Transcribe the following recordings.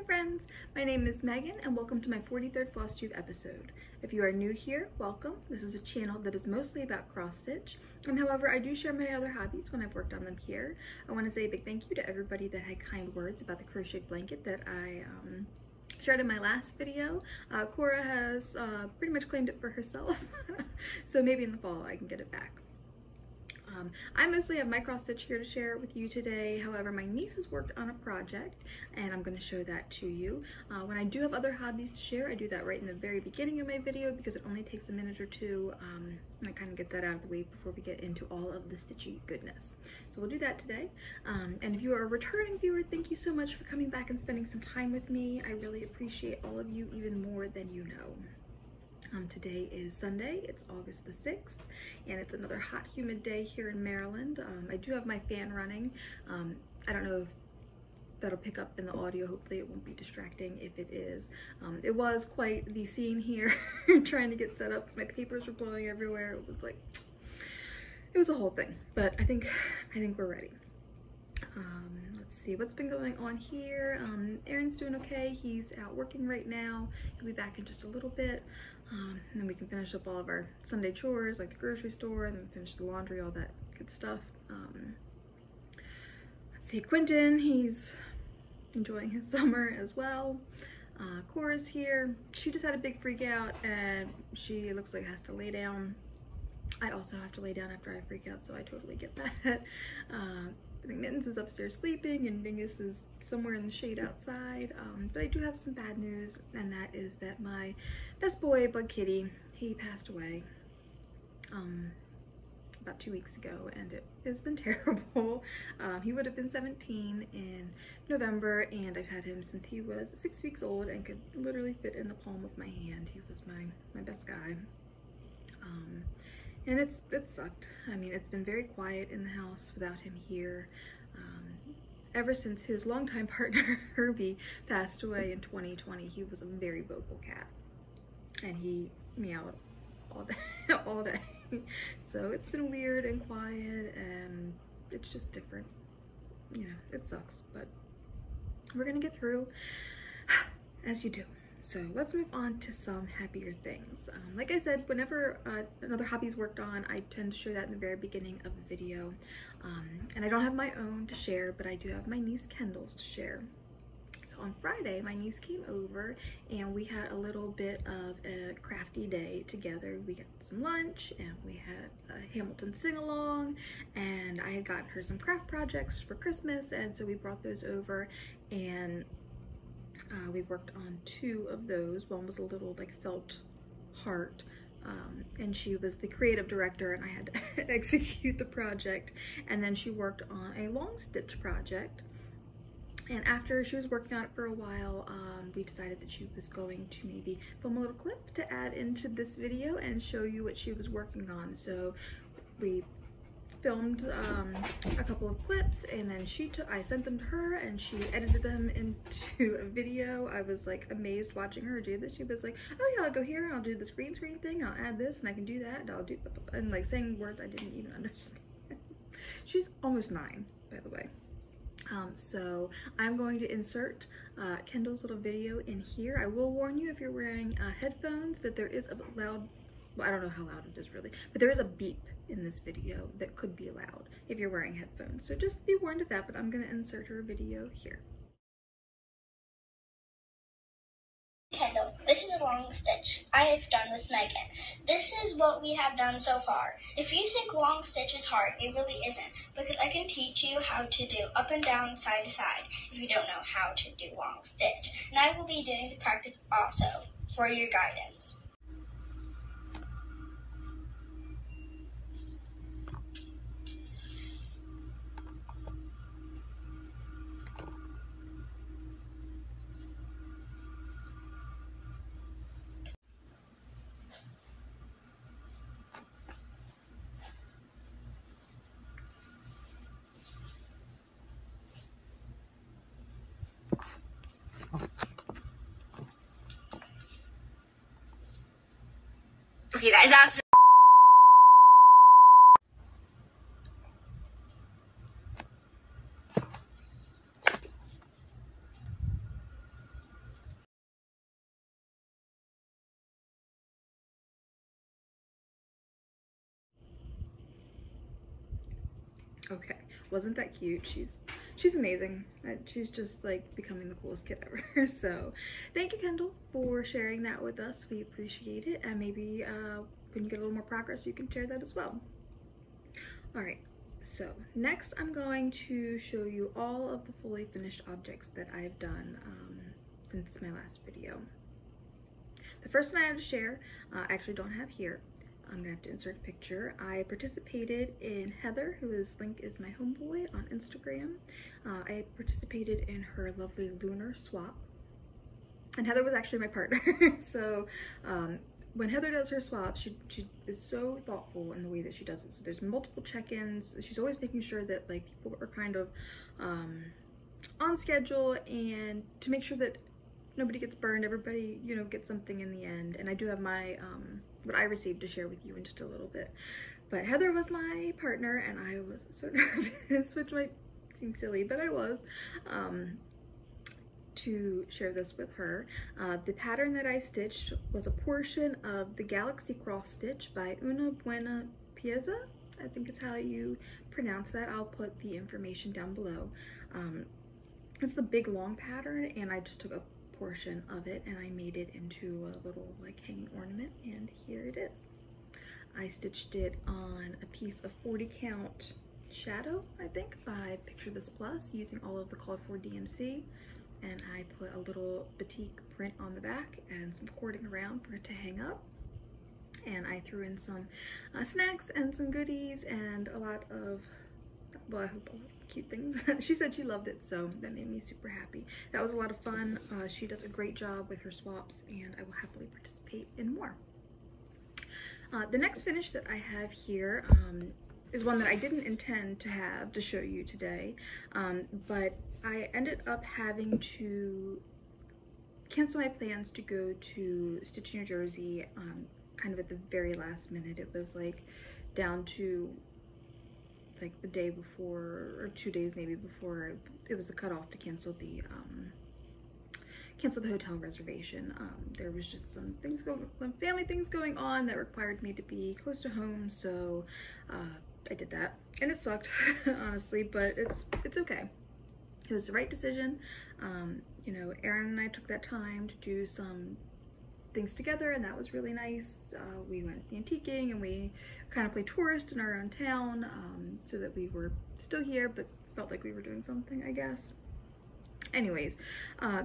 Hi friends, my name is Megan and welcome to my 43rd Flosstube episode. If you are new here, welcome. This is a channel that is mostly about cross stitch. However, I do share my other hobbies when I've worked on them here. I want to say a big thank you to everybody that had kind words about the crochet blanket that I shared in my last video. Cora has pretty much claimed it for herself, so maybe in the fall I can get it back. I mostly have my cross stitch here to share with you today. However, my niece has worked on a project and I'm going to show that to you. When I do have other hobbies to share, I do that right in the very beginning of my video because it only takes a minute or two and I kind of get that out of the way before we get into all of the stitchy goodness. So we'll do that today. And if you are a returning viewer, thank you so much for coming back and spending some time with me. I really appreciate all of you even more than you know. Today is Sunday, it's August the 6th, and it's another hot, humid day here in Maryland. I do have my fan running. I don't know if that'll pick up in the audio. Hopefully it won't be distracting. If it is, it was quite the scene here trying to get set up because my papers were blowing everywhere. It was a whole thing, but I think we're ready. Let's see what's been going on here. Aaron's doing okay. He's out working right now. He'll be back in just a little bit. And then we can finish up all of our Sunday chores like the grocery store and then finish the laundry, all that good stuff. Let's see, Quentin, he's enjoying his summer as well. Cora's here. She just had a big freak out and she looks like has to lay down. I also have to lay down after I freak out, so I totally get that. I think Mittens is upstairs sleeping and Dingus is somewhere in the shade outside. But I do have some bad news, and that is that my best boy, Bug Kitty, he passed away about 2 weeks ago, and it has been terrible. He would have been 17 in November, and I've had him since he was 6 weeks old and could literally fit in the palm of my hand. He was my best guy. And it sucked. I mean, it's been very quiet in the house without him here. Ever since his longtime partner, Herbie, passed away in 2020, he was a very vocal cat. And he meowed all day, all day. So it's been weird and quiet, and it's just different. You know, it sucks, but we're gonna get through, as you do. So let's move on to some happier things. Like I said, whenever another hobby's worked on, I tend to share that in the very beginning of the video. And I don't have my own to share, but I do have my niece Kendall's to share. So on Friday, my niece came over and we had a little bit of a crafty day together. We got some lunch and we had a Hamilton sing-along, and I had gotten her some craft projects for Christmas, and so we brought those over and we worked on 2 of those. One was a little like felt heart, and she was the creative director and I had to execute the project. And then she worked on a long stitch project, and after she was working on it for a while, we decided that she was going to maybe film a little clip to add into this video and show you what she was working on. So we filmed a couple of clips, and then I sent them to her and she edited them into a video. I was like amazed watching her do this. She was like, oh yeah, I'll go here and I'll do this green screen thing, I'll add this and I can do that, and I'll do, and like saying words I didn't even understand. She's almost 9, by the way. So I'm going to insert Kendall's little video in here. I will warn you, if you're wearing headphones, that there is a loud, well, I don't know how loud it is really, but there is a beep in this video that could be loud if you're wearing headphones. So just be warned of that, but I'm going to insert her video here. Kendall, this is a long stitch I have done with Megan. This is what we have done so far. If you think long stitch is hard, it really isn't, because I can teach you how to do up and down, side to side, if you don't know how to do long stitch. And I will be doing the practice also for your guidance. Okay, that's Okay, wasn't that cute? She's amazing. She's just like becoming the coolest kid ever. So thank you, Kendall, for sharing that with us. We appreciate it, and maybe when you get a little more progress, you can share that as well. All right, so next I'm going to show you all of the fully finished objects that I've done since my last video. The first one I have to share, I actually don't have here. I'm gonna have to insert a picture. I participated in Heather, who is link is my homeboy on Instagram. I participated in her lovely lunar swap, and Heather was actually my partner. So when Heather does her swap, she is so thoughtful in the way that she does it. So there's multiple check-ins. She's always making sure that like people are kind of on schedule, and to make sure that nobody gets burned, everybody, you know, gets something in the end. And I do have my what I received to share with you in just a little bit. But Heather was my partner, and I was so nervous, which might seem silly, but I was, to share this with her. The pattern that I stitched was a portion of the Galaxy Cross Stitch by Una Buena Pieza, I think is how you pronounce that. I'll put the information down below. It's a big long pattern, and I just took a portion of it and I made it into a little like hanging ornament, and here it is. I stitched it on a piece of 40 count shadow, I think, by Picture This Plus, using all of the called for DMC, and I put a little batik print on the back and some cording around for it to hang up, and I threw in some snacks and some goodies and a lot of, well, I hope a lot of cute things. She said she loved it, so that made me super happy. That was a lot of fun. She does a great job with her swaps, and I will happily participate in more. The next finish that I have here is one that I didn't intend to have to show you today, but I ended up having to cancel my plans to go to Stitch New Jersey kind of at the very last minute. It was like down to like the day before, or 2 days maybe before it was the cutoff to cancel the hotel reservation. There was just some family things going on that required me to be close to home, so I did that, and it sucked honestly, but it's okay. It was the right decision. You know, Erin and I took that time to do some things together, and that was really nice. We went antiquing, and we kind of played tourist in our own town, so that we were still here but felt like we were doing something, I guess. Anyways, I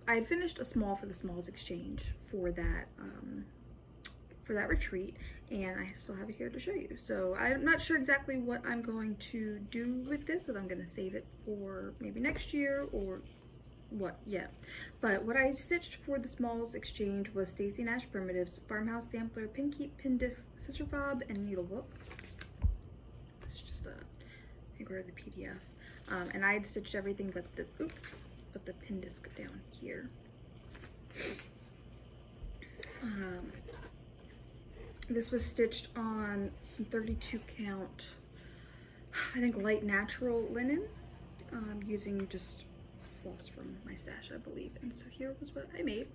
had finished a small for the smalls exchange for that retreat, and I still have it here to show you. So I'm not sure exactly what I'm going to do with this, if I'm going to save it for maybe next year or what yet. But what I stitched for the smalls exchange was Stacey Nash Primitives Farmhouse Sampler Pin Keep Pin Disc Scissor Fob and Needle Book. It's just I grabbed the PDF, and I had stitched everything but the pin disc down here. This was stitched on some 32 count, I think, light natural linen, using just floss from my stash, I believe. And so here was what I made.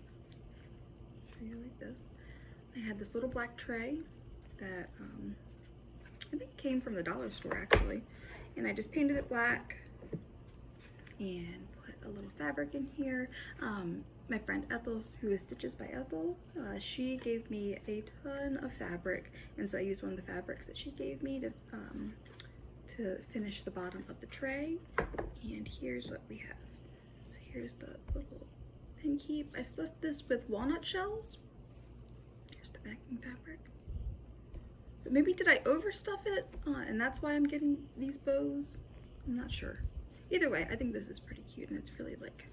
Show you like this. I had this little black tray that I think came from the dollar store actually, and I just painted it black and put a little fabric in here. My friend Ethel, who is Stitches by Ethel, she gave me a ton of fabric, and so I used one of the fabrics that she gave me to finish the bottom of the tray. And here's what we have. So here's the little pin keep. I stuffed this with walnut shells. Here's the backing fabric. But maybe did I overstuff it, and that's why I'm getting these bows? I'm not sure. Either way, I think this is pretty cute, and it's really like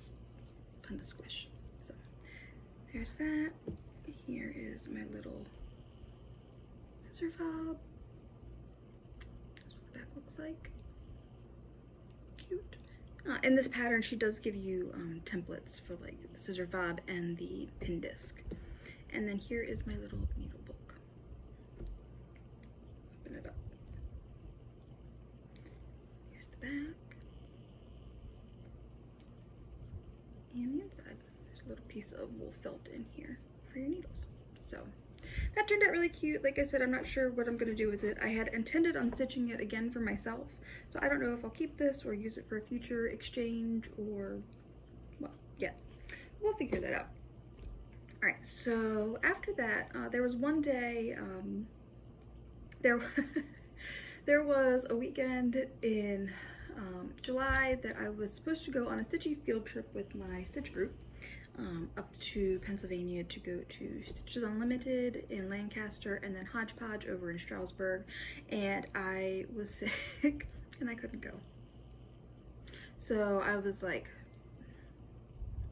fun to squish. So there's that. Here is my little scissor fob. That's what the back looks like. Cute. In this pattern, she does give you templates for like the scissor fob and the pin disc. And then here is my little needle book. Open it up. Here's the back. And the inside. There's a little piece of wool felt in here for your needles. So that turned out really cute. Like I said, I'm not sure what I'm gonna do with it. I had intended on stitching it again for myself, so I don't know if I'll keep this or use it for a future exchange or, well, yeah, we'll figure that out. All right, so after that, there was one day, there was a weekend in July that I was supposed to go on a stitchy field trip with my stitch group up to Pennsylvania to go to Stitches Unlimited in Lancaster and then Hodgepodge over in Stroudsburg, and I was sick and I couldn't go. So I was like,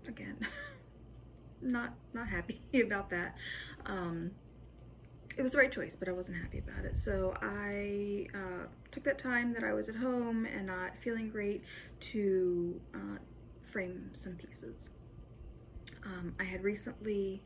again, not happy about that. It was the right choice, but I wasn't happy about it. So I took that time that I was at home and not feeling great to frame some pieces. I had recently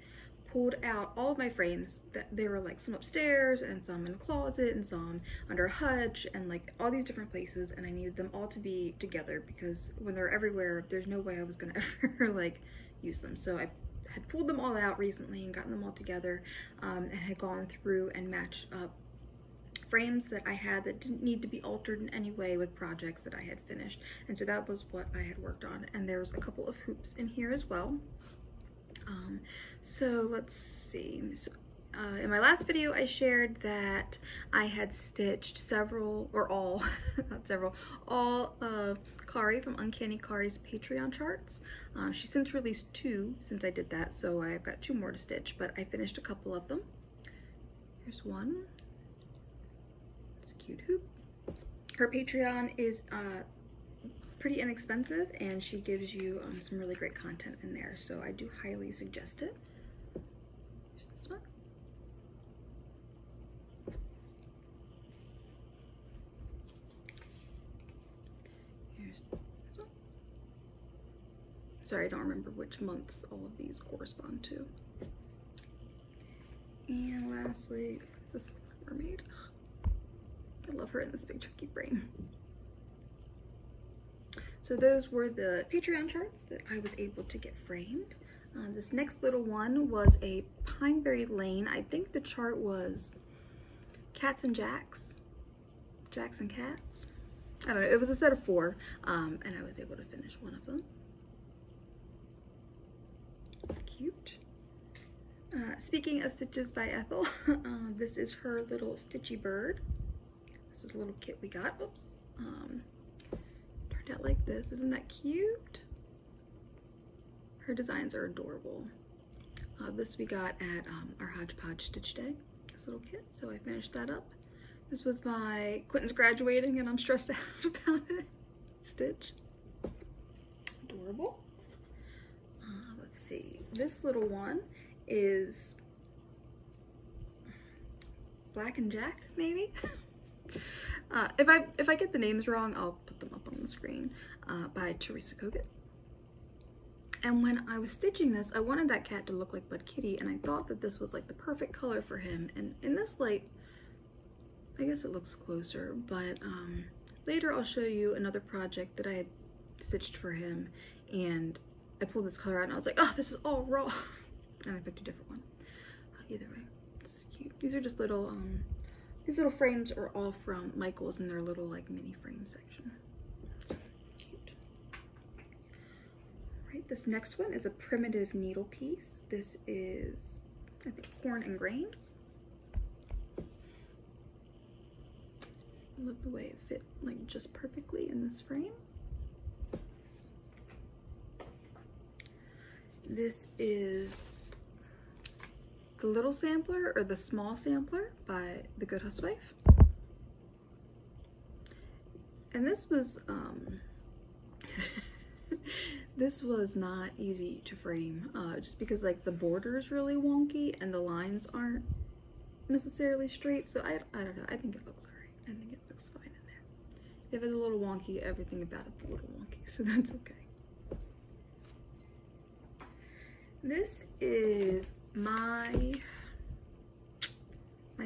pulled out all of my frames. That they were like some upstairs and some in a closet and some under a hutch and like all these different places, and I needed them all to be together because when they're everywhere, there's no way I was gonna ever like use them. So I had pulled them all out recently and gotten them all together, and had gone through and matched up frames that I had that didn't need to be altered in any way with projects that I had finished. And so that was what I had worked on. And there was a couple of hoops in here as well. So let's see. So, in my last video, I shared that I had stitched several, or all, not several, all of Kari from Uncanny Kari's Patreon charts. She's since released 2 since I did that, so I've got 2 more to stitch, but I finished a couple of them. Here's one. It's a cute hoop. Her Patreon is pretty inexpensive, and she gives you some really great content in there, so I do highly suggest it. Here's this one. Here's this one. Sorry, I don't remember which months all of these correspond to. And lastly, this mermaid. I love her in this big chunky frame. So those were the Patreon charts that I was able to get framed. This next little one was a Pineberry Lane. I think the chart was Cats and Jacks. Jacks and Cats. I don't know. It was a set of 4, and I was able to finish one of them. Cute. Speaking of stitches by Ethel, this is her little stitchy bird. This was a little kit we got. Oops. Turned out like this. Isn't that cute? Her designs are adorable. This we got at our Hodgepodge Stitch Day, this little kit, so I finished that up. This was my Quentin's graduating and I'm stressed out about it stitch. Adorable. Let's see, this little one is Black and Jack, maybe? If I get the names wrong, I'll put them up on the screen, by Teresa Kogut. And when I was stitching this, I wanted that cat to look like Bud Kitty, and I thought that this was like the perfect color for him. And in this light, I guess it looks closer, but later I'll show you another project that I had stitched for him, and I pulled this color out and I was like, oh, this is all raw. And I picked a different one. Either way, this is cute. These are just little, these little frames are all from Michael's in their little like mini frame section. So cute. Right, this next one is a primitive needle piece. This is, I think, Corn and Grain. I love the way it fit like just perfectly in this frame. This is the Little Sampler, or the Small Sampler by The Good Housewife. And this was this was not easy to frame, just because like the border is really wonky and the lines aren't necessarily straight. So I don't know, I think it looks alright. I think it looks fine in there. If it's a little wonky, everything about it's a little wonky, so that's okay. This is my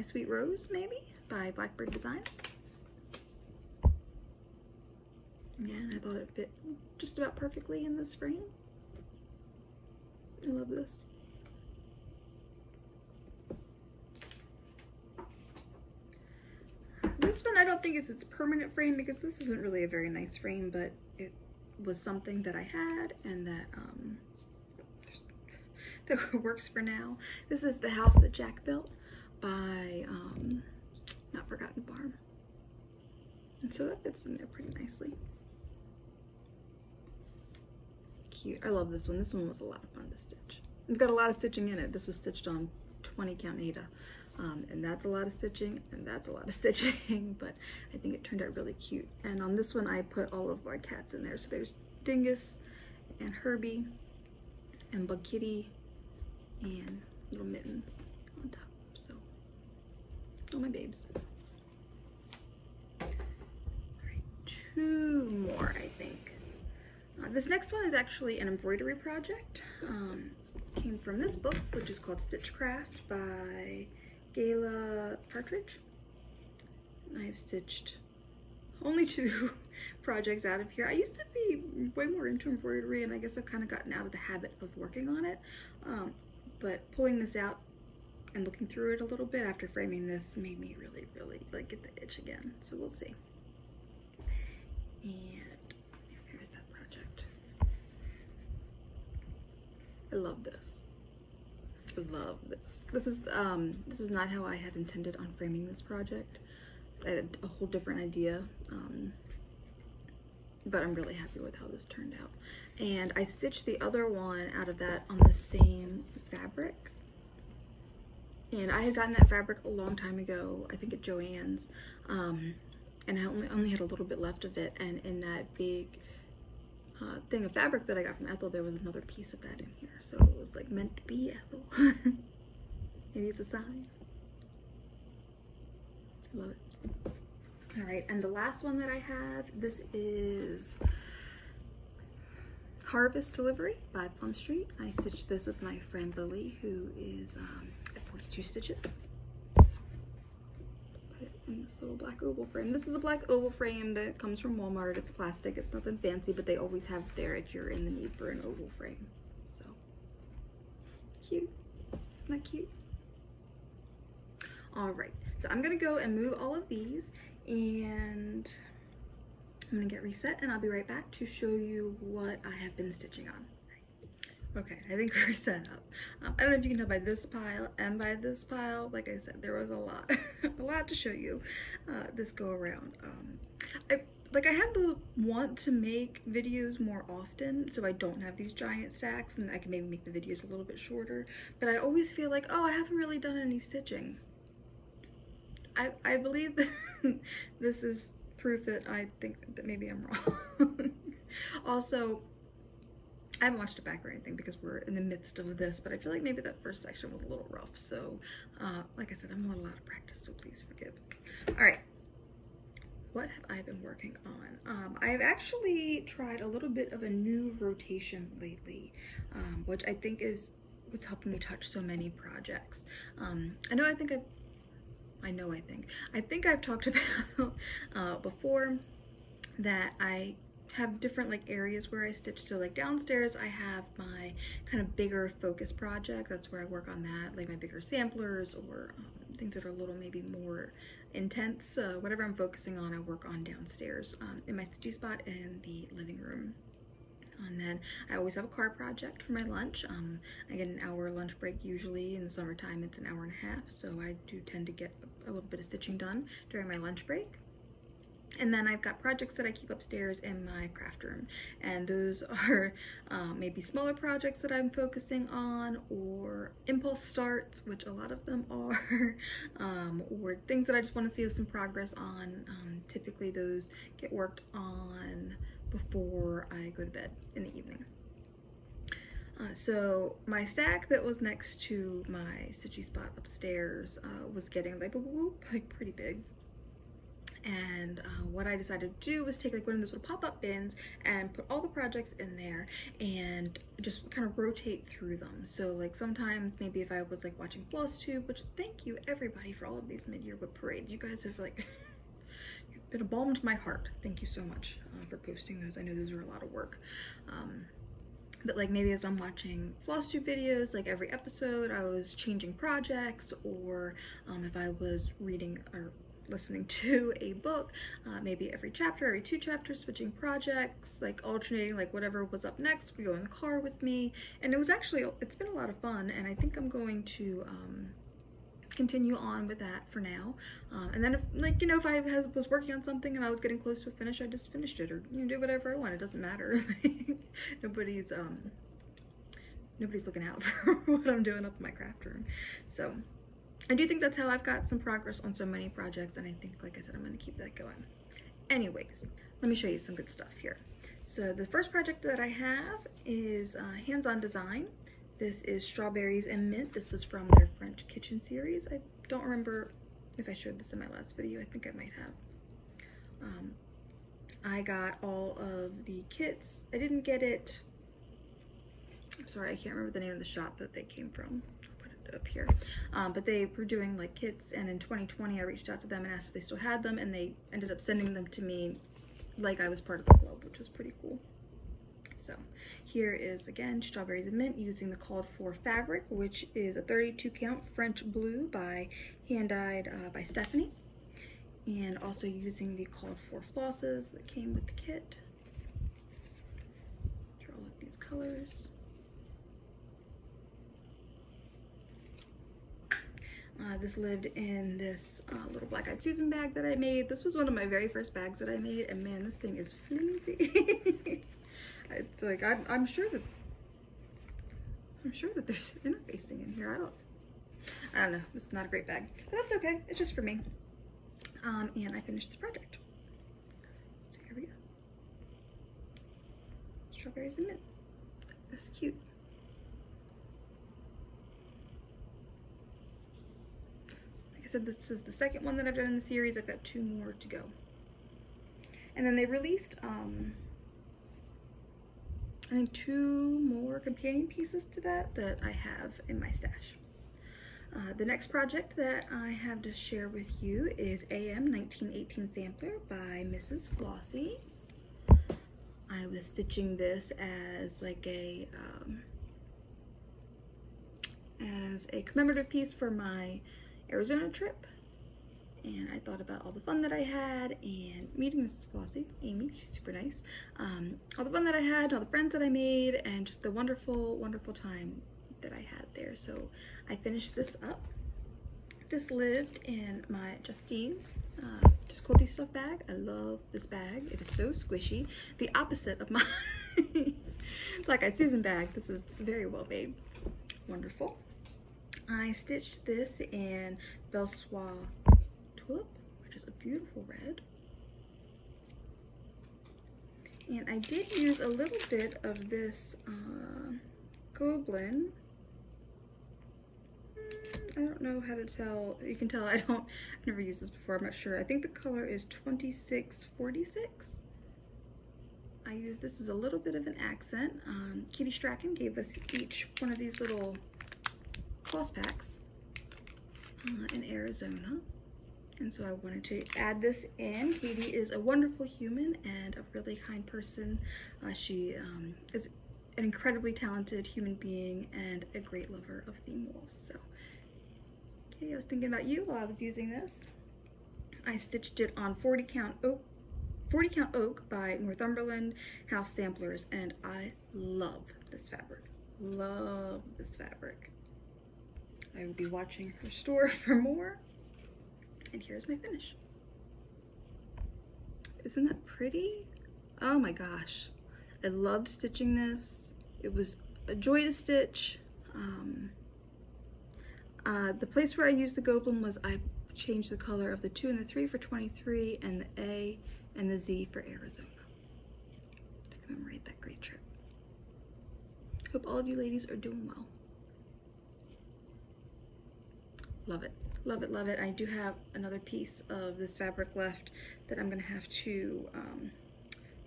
Sweet Rose, maybe, by Blackbird Design. Again, I thought it fit just about perfectly in this frame. I love this. This one I don't think is its permanent frame because this isn't really a very nice frame, but it was something that I had and that that works for now. This is the house that Jack built by Not Forgotten Farm. And so that fits in there pretty nicely. Cute. I love this one. This one was a lot of fun to stitch. It's got a lot of stitching in it. This was stitched on 20 count Aida. And that's a lot of stitching, and that's a lot of stitching, but I think it turned out really cute. And on this one, I put all of our cats in there. So there's Dingus, and Herbie, and Bug Kitty, and little Mittens on top. So, all my babes. All right, 2 more, I think. This next one is actually an embroidery project. Came from this book, which is called Stitchcraft by Gala Partridge. I've stitched only 2 projects out of here. I used to be way more into embroidery, and I guess I've kind of gotten out of the habit of working on it. But pulling this out and looking through it a little bit after framing this made me really, really like get the itch again. So we'll see. And here's that project. I love this. I love this. This is not how I had intended on framing this project. I had a whole different idea, but I'm really happy with how this turned out. And I stitched the other one out of that on the same fabric. And I had gotten that fabric a long time ago, I think at Joann's, and I only had a little bit left of it. And in that big thing of fabric that I got from Ethel, there was another piece of that in here. So it was like meant to be, Ethel. Maybe it's a sign. I love it. All right, and the last one that I have, this is Harvest Delivery by Plum Street. I stitched this with my friend Lily, who is at 42 stitches. Put it in this little black oval frame. This is a black oval frame that comes from Walmart. It's plastic, it's nothing fancy, but they always have it there if you're in the need for an oval frame. So, cute. Isn't that cute? All right, so I'm gonna go and move all of these, and I'm gonna get reset, and I'll be right back to show you what I have been stitching on. Okay, I think we're set up. I don't know if you can tell by this pile and by this pile. Like I said, there was a lot, a lot to show you this go around. I have the want to make videos more often, so I don't have these giant stacks, and I can maybe make the videos a little bit shorter. But I always feel like, oh, I haven't really done any stitching. I believe that this is proof that I think that maybe I'm wrong. Also, I haven't watched it back or anything because we're in the midst of this, but I feel like maybe that first section was a little rough. So, like I said, I'm a little out of practice, so please forgive. All right, what have I been working on? I've actually tried a little bit of a new rotation lately, which I think is what's helping me touch so many projects. I think I've talked about before that I have different like areas where I stitch. So like downstairs I have my kind of bigger focus project. That's where I work on that, like my bigger samplers or things that are a little maybe more intense. Whatever I'm focusing on, I work on downstairs in my stitchy spot in the living room. And then I always have a car project for my lunch. I get an hour lunch break usually. In the summertime it's an hour and a half, so I do tend to get a little bit of stitching done during my lunch break. And then I've got projects that I keep upstairs in my craft room, and those are maybe smaller projects that I'm focusing on, or impulse starts, which a lot of them are, or things that I just want to see some progress on. Typically those get worked on before I go to bed in the evening. So my stack that was next to my stitchy spot upstairs was getting like pretty big. And what I decided to do was take like one of those little pop-up bins and put all the projects in there and just kind of rotate through them. So like sometimes maybe if I was like watching Flosstube, which thank you everybody for all of these mid-year book parades. You guys have like been a balm to my heart. Thank you so much for posting those. I know those were a lot of work. But like maybe as I'm watching Flosstube videos, like every episode I was changing projects, or if I was reading or listening to a book, maybe every chapter, every 2 chapters, switching projects, like alternating, like whatever was up next would go in the car with me. And it's been a lot of fun, and I think I'm going to continue on with that for now. And then if I was working on something and I was getting close to a finish, I just finished it, or do whatever I want. It doesn't matter. Nobody's looking out for what I'm doing up in my craft room. So I do think that's how I've got some progress on so many projects, and I think, like I said, I'm going to keep that going. Anyways, let me show you some good stuff here. So the first project that I have is hands-on design. This is strawberries and mint. This was from their French kitchen series. I don't remember if I showed this in my last video. I think I might have. I got all of the kits. I didn't get it. I'm sorry, I can't remember the name of the shop that they came from. I'll put it up here. But they were doing like kits, and in 2020 I reached out to them and asked if they still had them, and they ended up sending them to me like I was part of the club, which was pretty cool. So here is, again, strawberries and mint using the called for fabric, which is a 32 count French blue hand dyed by Stephanie, and also using the called for flosses that came with the kit. Draw all of these colors. This lived in this little Black Eyed Susan bag that I made. This was one of my very first bags that I made, and man, this thing is flimsy. It's like I'm sure that there's interfacing in here. I don't know. This is not a great bag, but that's okay. It's just for me. And I finished this project. So here we go. Strawberries and mint. That's cute. Like I said, this is the second one that I've done in the series. I've got 2 more to go. And then they released I think 2 more companion pieces to that I have in my stash. The next project that I have to share with you is AM 1918 Sampler by Mrs. Flossie. I was stitching this as like a commemorative piece for my Arizona trip. And I thought about all the fun that I had, and meeting Mrs. Flossie, Amy, she's super nice. All the fun that I had, all the friends that I made, and just the wonderful, wonderful time that I had there. So I finished this up. This lived in my Justine Just Quilty Stuff bag. I love this bag. It is so squishy. The opposite of my Black Eyed Susan bag. This is very well made. Wonderful. I stitched this in Belsoir Tulip, which is a beautiful red. And I did use a little bit of this Goblin. I don't know how to tell. You can tell I've never used this before. I'm not sure. I think the color is 2646. I used this as a little bit of an accent. Katie Strachan gave us each one of these little floss packs in Arizona. And so I wanted to add this in. Katie is a wonderful human and a really kind person. She is an incredibly talented human being and a great lover of theme wools. So, Katie, I was thinking about you while I was using this. I stitched it on 40 count oak by Northumberland House Samplers, and I love this fabric. Love this fabric. I will be watching her store for more. And here's my finish. Isn't that pretty? Oh my gosh. I loved stitching this. It was a joy to stitch. The place where I used the Goblin was I changed the color of the 2 and the 3 for 23 and the A and the Z for Arizona to commemorate that great trip. Hope all of you ladies are doing well. Love it. Love it, love it. I do have another piece of this fabric left that I'm gonna have to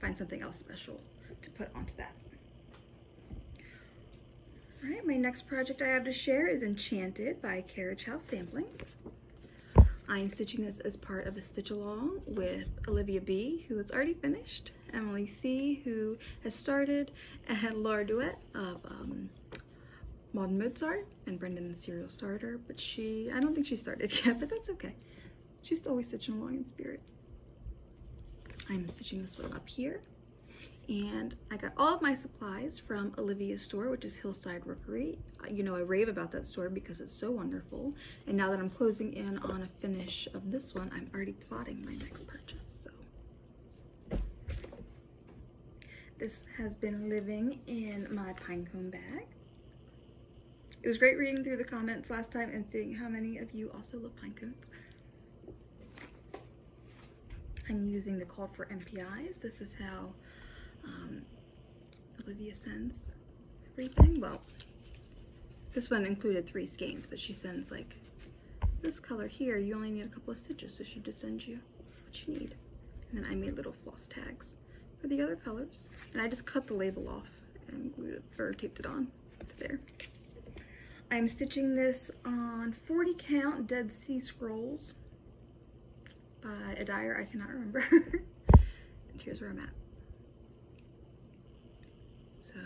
find something else special to put onto that. All right, my next project I have to share is Enchanted by Carriage House Samplings. I'm stitching this as part of a stitch along with Olivia B, who has already finished, Emily C, who has started, and Laura Duet of Modern Mozart, and Brendan the Serial Starter, but I don't think she started yet, but that's okay. She's always stitching along in spirit. I'm stitching this one up here. And I got all of my supplies from Olivia's store, which is Hillside Rookery. You know, I rave about that store because it's so wonderful. And now that I'm closing in on a finish of this one, I'm already plotting my next purchase. So this has been living in my pinecone bag. It was great reading through the comments last time and seeing how many of you also love pinecones. I'm using the call for MPIs. This is how Olivia sends everything. Well, this one included 3 skeins, but she sends like this color here. You only need a couple of stitches, so she just sends you what you need. And then I made little floss tags for the other colors, and I just cut the label off and glued it or taped it on to there. I'm stitching this on 40 count Dead Sea Scrolls by a dyer I cannot remember. And here's where I'm at. So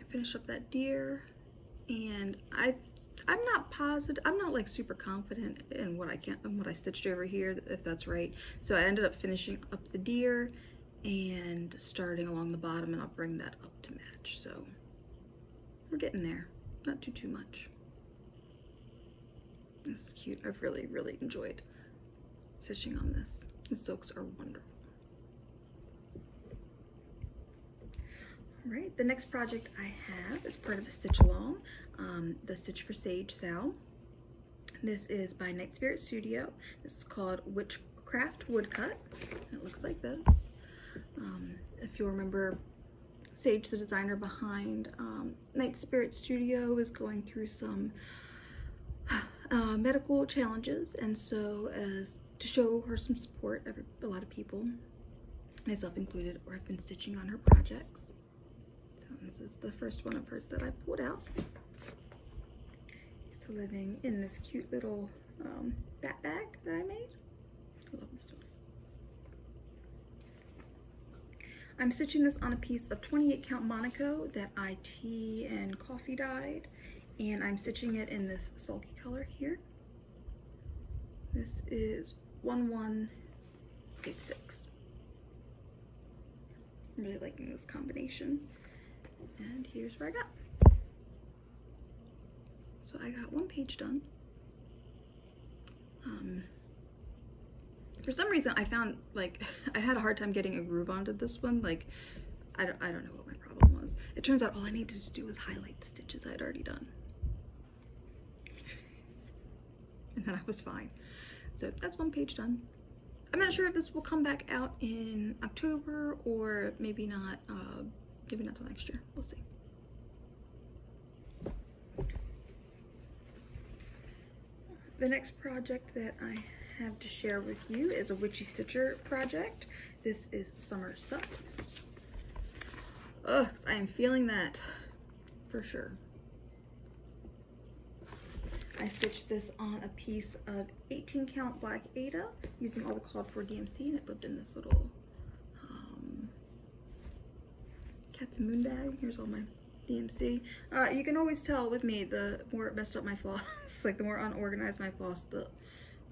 I finished up that deer, and I'm not positive, I'm not like super confident in what I stitched over here, if that's right. So I ended up finishing up the deer and starting along the bottom, and I'll bring that up to match. So we're getting there, not too much. This is cute. I've really enjoyed stitching on this. The silks are wonderful. All right, the next project I have is part of a stitch along, the Stitch for Sage Sal. This is by Night Spirit Studio. This is called Witchcraft Woodcut. It looks like this. If you remember, Sage, the designer behind Night Spirit Studio, is going through some medical challenges, and so as to show her some support, a lot of people, myself included, or have been stitching on her projects. So this is the first one of hers that I pulled out. It's living in this cute little bat bag that I made. I love this one. I'm stitching this on a piece of 28 count Monaco that I tea and coffee dyed, and I'm stitching it in this sulky color here. This is 1186. I'm really liking this combination. And here's what I got. So I got 1 page done. For some reason I found, like, I had a hard time getting a groove onto this one. Like, I don't know what my problem was. It turns out all I needed to do was highlight the stitches I had already done. And then I was fine. So that's 1 page done. I'm not sure if this will come back out in October or maybe not till next year. We'll see. The next project that I have to share with you is a Witchy Stitcher project. This is Summer Sucks. Ugh, I am feeling that for sure. I stitched this on a piece of 18 count Black Ada using all the called for DMC, and it lived in this little Cats and Moon bag. Here's all my DMC. You can always tell with me, the more it messed up my floss, like the more unorganized my floss, the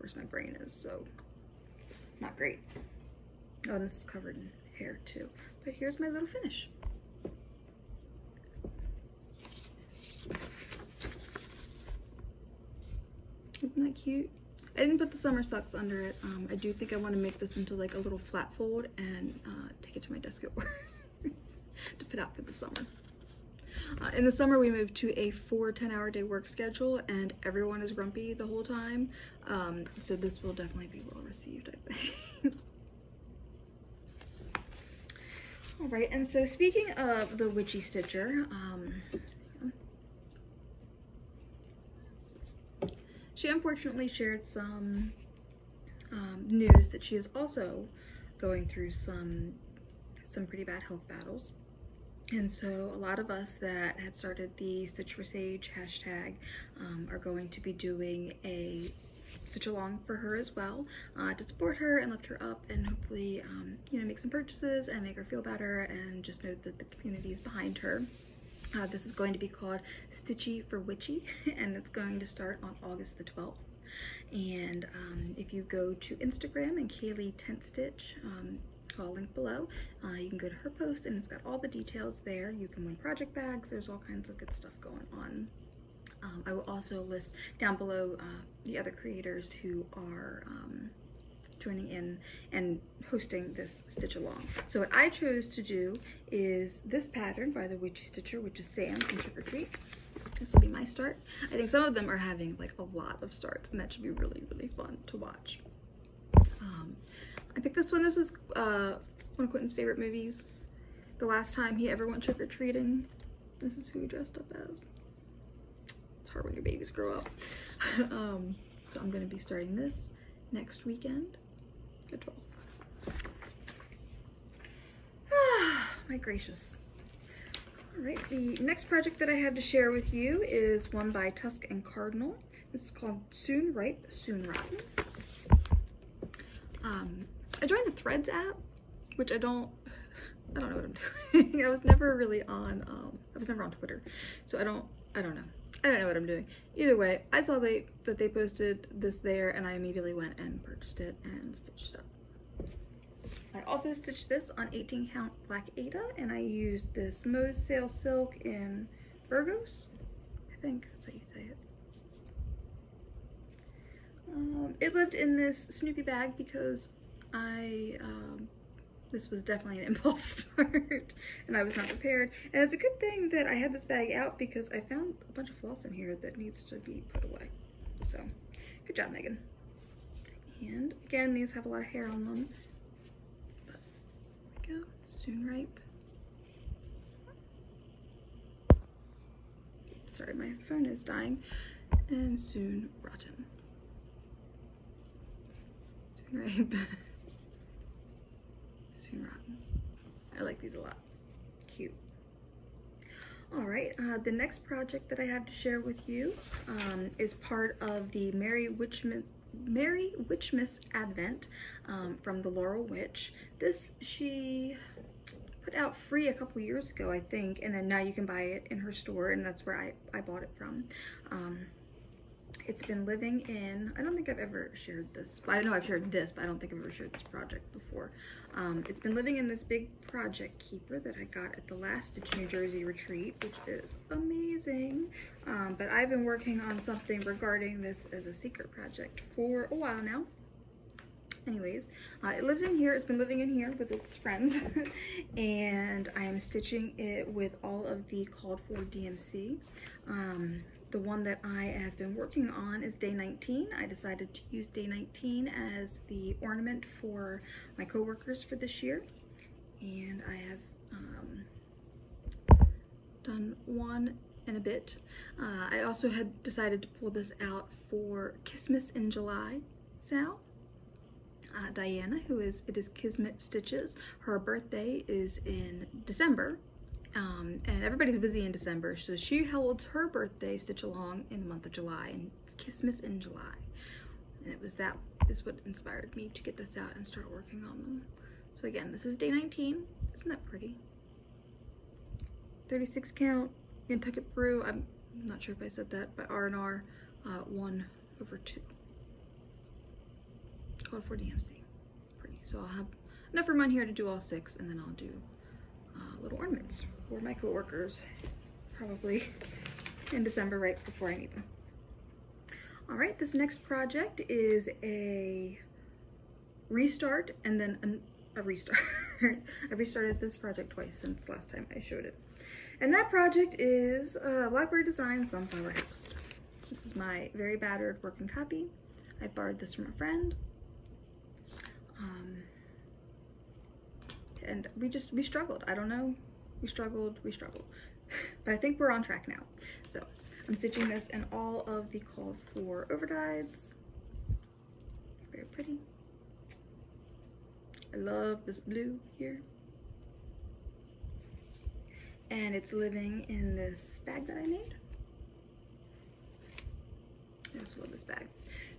worse my brain is, so not great. Oh, and this is covered in hair too. But here's my little finish. Isn't that cute? I didn't put the Summer Sucks under it. I do think I want to make this into like a little flat fold and take it to my desk at work to put out for the summer. In the summer we moved to a 4 10-hour day work schedule, and everyone is grumpy the whole time. So this will definitely be well received, I think. All right, and so speaking of the Witchy Stitcher, she unfortunately shared some news that she is also going through some pretty bad health battles. And so a lot of us that had started the Stitch for Sage hashtag are going to be doing a stitch along for her as well, to support her and lift her up, and hopefully you know, make some purchases and make her feel better, and just know that the community is behind her. This is going to be called Stitchy for Witchy, and it's going to start on August the 12th. And if you go to Instagram and Kaylee Tent Stitch, I'll link below, you can go to her post and it's got all the details there. You can win project bags. There's all kinds of good stuff going on. I will also list down below the other creators who are joining in and hosting this stitch along. So what I chose to do is this pattern by the Witchy Stitcher, which is Sam from Trick or Treat. This will be my start. I think some of them are having like a lot of starts, and that should be really, really fun to watch. I picked this one. This is one of Quentin's favorite movies. The last time he ever went trick-or-treating, this is who he dressed up as. It's hard when your babies grow up. So I'm going to be starting this next weekend, the 12th. My gracious. All right, the next project that I have to share with you is one by Tusk and Cardinal. This is called Soon Ripe, Soon Rotten. I joined the Threads app, which I don't know what I'm doing. I was never really on, I was never on Twitter, so I don't know what I'm doing. Either way, I saw that they posted this there, and I immediately went and purchased it and stitched it up. I also stitched this on 18 count Black Ada, and I used this Moe's Sail Silk in Burgos. I think that's how you say it. It lived in this Snoopy bag because this was definitely an impulse start and I was not prepared. And it's a good thing that I had this bag out because I found a bunch of floss in here that needs to be put away. So, good job, Megan. And again, these have a lot of hair on them. But there we go, Soon Ripe. Sorry, my phone is dying. And Soon Rotten. Soon Ripe. Soon Rotten. I like these a lot. Cute. All right, the next project that I have to share with you is part of the Merry Witchmas Advent from the Laurel Witch. This she put out free a couple years ago, I think, and then now you can buy it in her store, and that's where I bought it from. It's been living in, I don't think I've ever shared this, but I know I've shared this, but I don't think I've ever shared this project before. It's been living in this big project keeper that I got at the last Stitch New Jersey retreat, which is amazing. But I've been working on something regarding this as a secret project for a while now. Anyways, it lives in here. It's been living in here with its friends. And I am stitching it with all of the called for DMC. The one that I have been working on is day 19. I decided to use day 19 as the ornament for my coworkers for this year. And I have done one and a bit. I also had decided to pull this out for Christmas in July. Sal. Diana, it is Kismet Stitches. Her birthday is in December. And everybody's busy in December, so she holds her birthday stitch along in the month of July, and it's Christmas in July. And that is what inspired me to get this out and start working on them. So again, this is day 19. Isn't that pretty? 36 count Nantucket Brew. I'm not sure if I said that, but R&R 1/2. Called for DMC. Pretty. So I'll have enough room on here to do all 6, and then I'll do little ornaments for my coworkers, probably in December, right before I need them. All right, this next project is a restart and then a restart. I restarted this project twice since last time I showed it. And that project is Library Design Sunflower House. This is my very battered working copy. I borrowed this from a friend. And we struggled. I don't know. We struggled. But I think we're on track now. So I'm stitching this in all of the called for overdyes. Very pretty. I love this blue here. And it's living in this bag that I made. I just love this bag.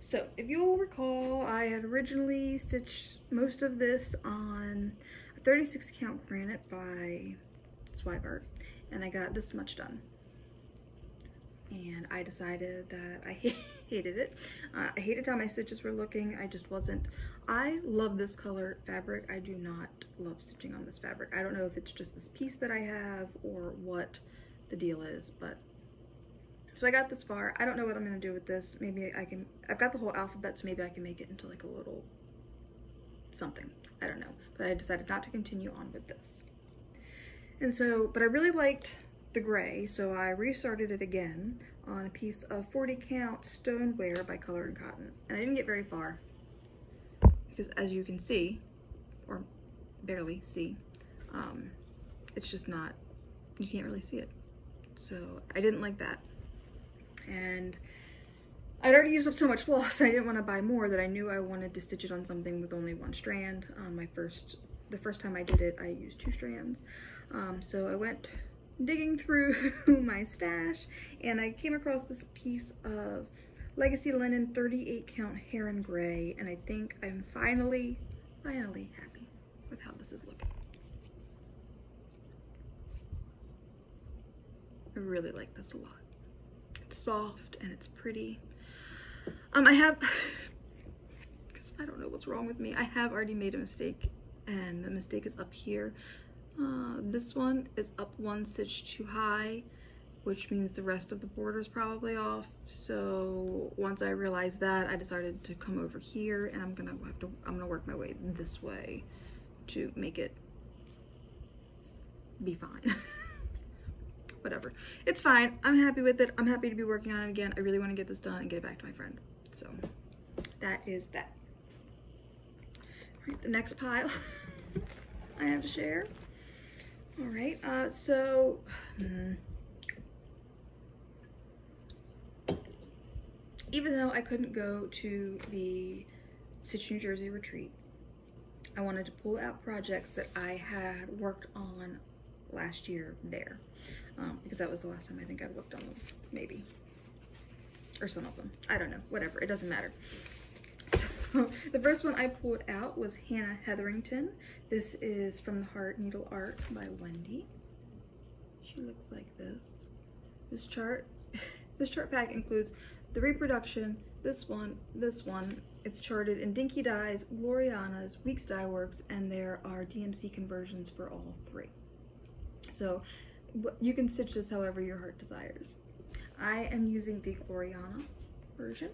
So if you'll recall, I had originally stitched most of this on a 36 count granite by Swigart, and I got this much done. and I decided that I hated it. I hated how my stitches were looking. I just wasn't. I love this color fabric. I do not love stitching on this fabric. I don't know if it's just this piece that I have or what the deal is, but so I got this far. I don't know what I'm gonna do with this. Maybe I can, I've got the whole alphabet, so maybe I can make it into like a little something. I don't know, but I decided not to continue on with this. And so, but I really liked the gray, so I restarted it again on a piece of 40 count stoneware by Color and Cotton. And I didn't get very far because, as you can see, or barely see, it's just not, you can't really see it. So I didn't like that. And I'd already used up so much floss, I didn't want to buy more, that I knew I wanted to stitch it on something with only one strand. The first time I did it, I used 2 strands. So I went digging through my stash, and I came across this piece of Legacy Linen 38 count Heron Gray, and I think I'm finally happy with how this is looking. I really like this a lot. It's soft and it's pretty. I have, because I don't know what's wrong with me, I have already made a mistake, and the mistake is up here. This one is up 1 stitch too high, which means the rest of the border is probably off. So once I realized that, I decided to come over here, and I'm gonna work my way this way to make it be fine. Whatever, it's fine. I'm happy with it. I'm happy to be working on it again. I really want to get this done and get it back to my friend. So that is that. All right, the next pile I have to share. All right, so even though I couldn't go to the Stitch New Jersey retreat, I wanted to pull out projects that I had worked on last year there, because that was the last time I think I'd worked on them, maybe, or some of them. I don't know, whatever, it doesn't matter. So the first one I pulled out was Hannah Hetherington. This is from the Heart Needle Art by Wendy. She looks like this. This chart pack includes the reproduction, this one. It's charted in Dinky Dyes, Gloriana's, Weeks Dye Works, and there are DMC conversions for all 3. So you can stitch this however your heart desires. I am using the Gloriana version,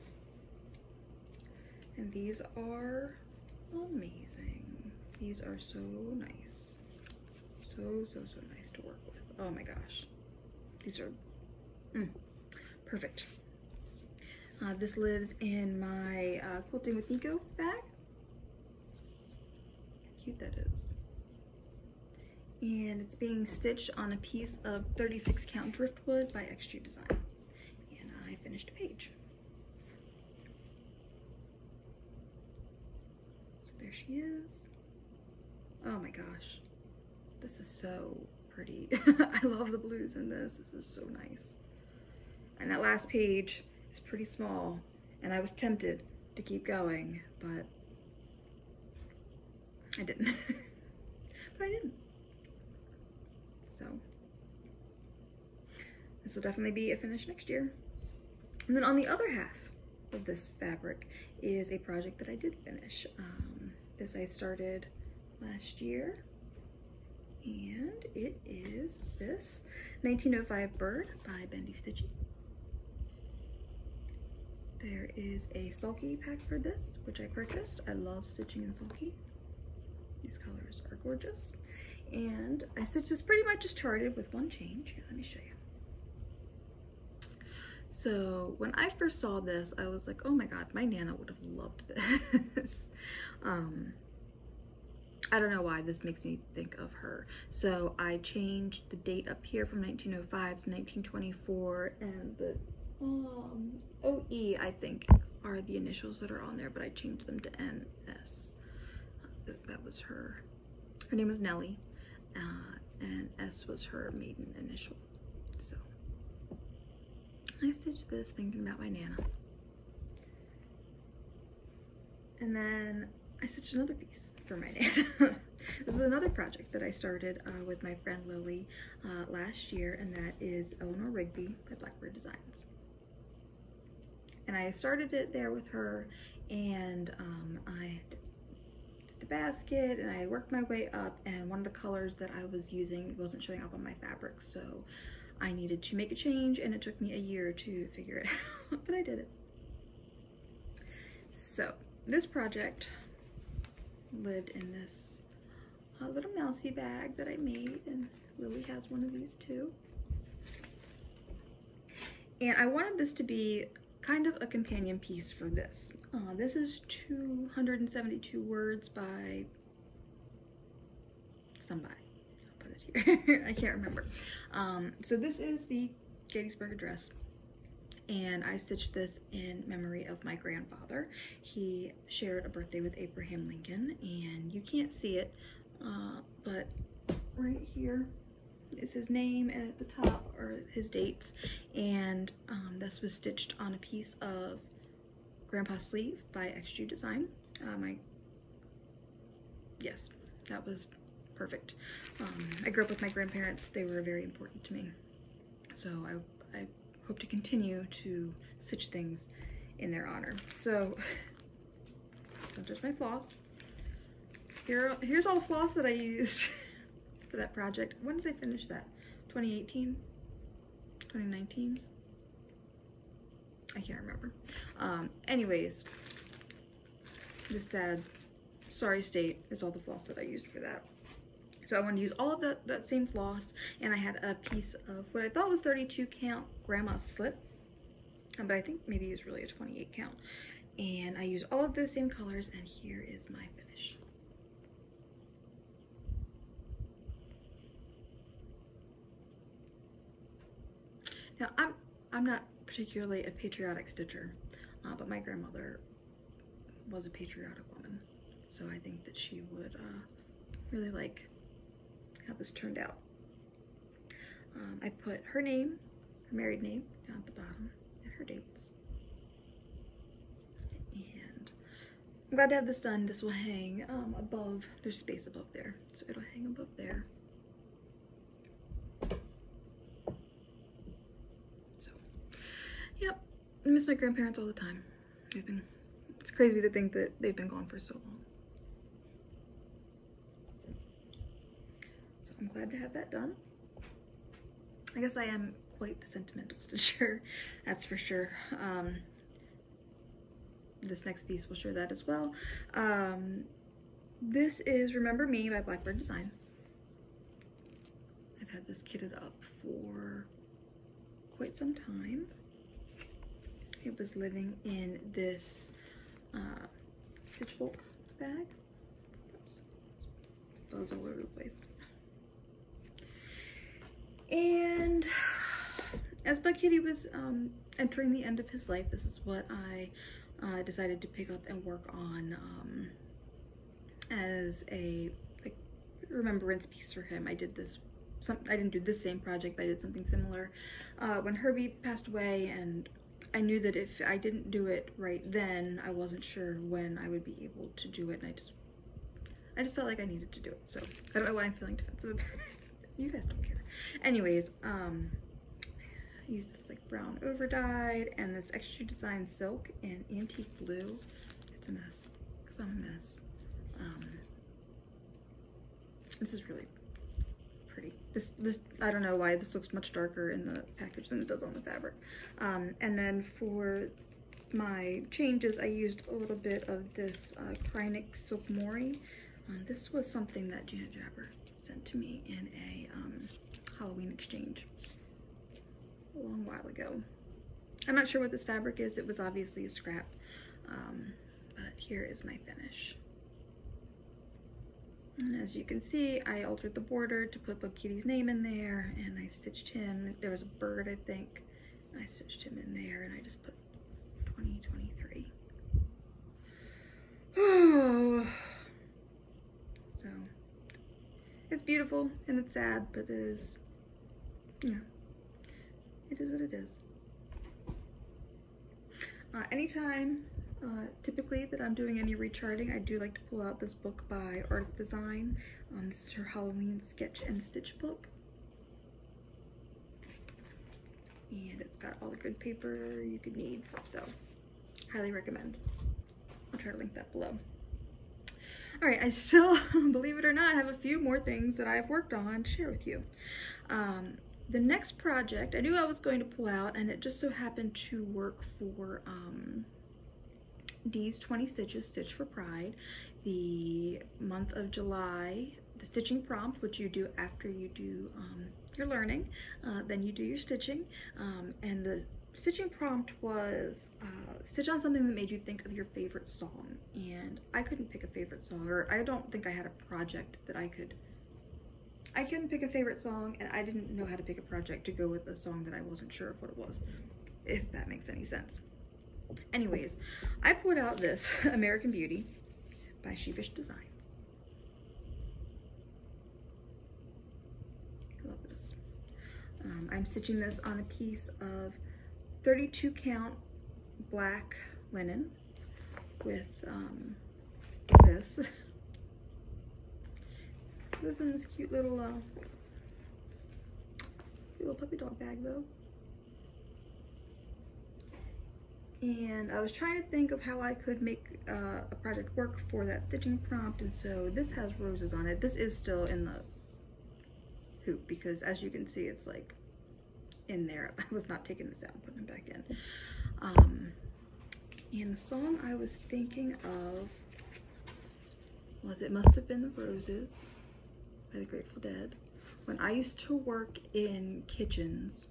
and these are amazing. These are so nice. So nice to work with. Oh my gosh. These are perfect. This lives in my Quilting with Nico bag. How cute that is. And it's being stitched on a piece of 36 count driftwood by XG Design. And I finished a page. So there she is. Oh my gosh. This is so pretty. I love the blues in this. This is so nice. And that last page is pretty small, and I was tempted to keep going, but I didn't. But I didn't. So this will definitely be a finish next year. And then on the other half of this fabric is a project that I did finish. This I started last year, and it is this 1905 Bird by Bendy Stitchy. There is a sulky pack for this, which I purchased. I love stitching in sulky. These colors are gorgeous. And I stitched this pretty much as charted with one change. Here, let me show you. So when I first saw this, I was like, oh my god, my Nana would have loved this. I don't know why this makes me think of her. So I changed the date up here from 1905 to 1924, and the OE, I think, are the initials that are on there, but I changed them to NS. That was her. Her name was Nellie, and S was her maiden initial. So I stitched this thinking about my Nana. And then I stitched another piece for my dad. This is another project that I started with my friend Lily last year, and that is Eleanor Rigby by Blackbird Designs. And I started it there with her, and I did the basket, and I worked my way up, and one of the colors that I was using wasn't showing up on my fabric, so I needed to make a change, and it took me a year to figure it out, but I did it. So this project lived in this little mousy bag that I made, and Lily has one of these too. And I wanted this to be kind of a companion piece for this. This is 272 words by somebody. I'll put it here. I can't remember. So this is the Gettysburg Address, and I stitched this in memory of my grandfather. He shared a birthday with Abraham Lincoln, and you can't see it, but right here is his name, and at the top are his dates. And this was stitched on a piece of Grandpa's sleeve by XG Design. Yes, that was perfect. I grew up with my grandparents. They were very important to me, so I hope to continue to stitch things in their honor. So don't touch my floss. Here's all the floss that I used for that project. When did I finish that? 2018? 2019? I can't remember. Anyways, this sad, sorry state is all the floss that I used for that. So I wanted to use all of that same floss, and I had a piece of what I thought was 32 count grandma's slip, but I think maybe it was really a 28 count. And I used all of those same colors, and here is my finish. Now, I'm not particularly a patriotic stitcher, but my grandmother was a patriotic woman, so I think that she would really like how this turned out. I put her name, her married name, down at the bottom, and her dates. And I'm glad to have this done. This will hang above, there's space above there, so it'll hang above there. Yep, I miss my grandparents all the time. It's crazy to think that they've been gone for so long. So I'm glad to have that done. I guess I am quite the sentimental stitcher, that's for sure. This next piece will show that as well. This is Remember Me by Blackbird Design. I've had this kitted up for quite some time. It was living in this stitch bulk bag. Oops. Those all over the place. And as Bug Kitty was entering the end of his life, this is what I decided to pick up and work on as a remembrance piece for him. I did this. I didn't do this same project, but I did something similar when Herbie passed away, and I knew that if I didn't do it right then, I wasn't sure when I would be able to do it, and I just felt like I needed to do it. So I don't know why I'm feeling defensive. You guys don't care. Anyways, I used this like brown over dyed and this XG Design silk in antique blue. It's a mess because I'm a mess. This is really pretty. This I don't know why this looks much darker in the package than it does on the fabric. And then for my changes, I used a little bit of this Krynic Silk Mori. This was something that Janet Jabber sent to me in a Halloween exchange a long while ago. I'm not sure what this fabric is. It was obviously a scrap, but here is my finish. And as you can see, I altered the border to put Bug Kitty's name in there, and I stitched him. There was a bird, I think. I stitched him in there, and I just put 2023. Oh. So, it's beautiful, and it's sad, but it is, you know, it is what it is. Anytime Typically that I'm doing any recharting, I do like to pull out this book by Art of Design. This is her Halloween sketch and stitch book. And it's got all the good paper you could need, so highly recommend. I'll try to link that below. All right, I still, believe it or not, have a few more things that I've worked on to share with you. The next project, I knew I was going to pull out, and it just so happened to work for Dee's 20 Stitches, Stitch for Pride. The month of July, the stitching prompt, which you do after you do your learning, then you do your stitching, and the stitching prompt was stitch on something that made you think of your favorite song. And I couldn't pick a favorite song, or I don't think I had a project that I couldn't pick a favorite song, and I didn't know how to pick a project to go with a song that I wasn't sure of what it was, if that makes any sense. Anyways, I pulled out this American Beauty by Sheepish Designs. I love this. I'm stitching this on a piece of 32 count black linen with this. This is in this cute little puppy dog bag though. And I was trying to think of how I could make a project work for that stitching prompt, and so this has roses on it. This is still in the hoop because, as you can see, it's like in there. I was not taking this out and putting it back in. And the song I was thinking of was It Must Have Been the Roses by the Grateful Dead. When I used to work in kitchens,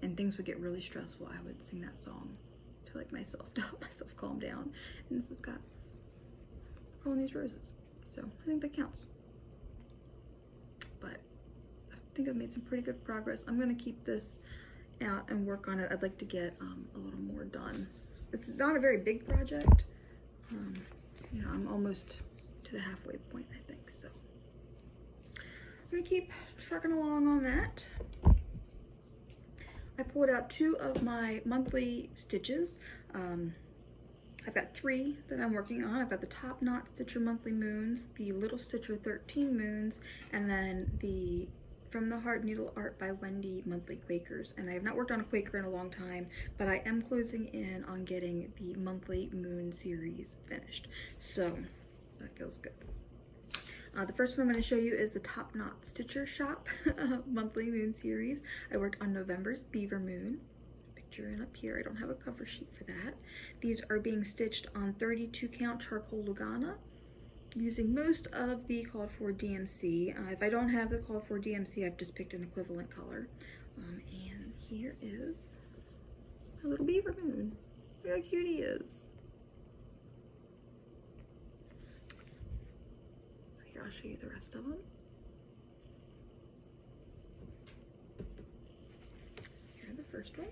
and things would get really stressful, I would sing that song to like myself, to help myself calm down. And this has got all these roses, so I think that counts. But I think I've made some pretty good progress. I'm gonna keep this out and work on it. I'd like to get a little more done. It's not a very big project. You know, I'm almost to the halfway point, I think, so I'm gonna keep trucking along on that. I pulled out 2 of my monthly stitches. I've got 3 that I'm working on. I've got the Top Knot Stitcher Monthly Moons, the Little Stitcher 13 Moons, and then the From the Heart Needle Art by Wendy Monthly Quakers. And I have not worked on a Quaker in a long time, but I am closing in on getting the monthly moon series finished. So that feels good. The first one I'm going to show you is the Top Knot Stitcher Shop monthly moon series. I worked on November's Beaver Moon. Picture in up here. I don't have a cover sheet for that. These are being stitched on 32 count charcoal Lugana, using most of the called for DMC. If I don't have the called for DMC, I've just picked an equivalent color. And here is a little beaver moon. Look how cute he is. So here, I'll show you the rest of them. Here are the first ones.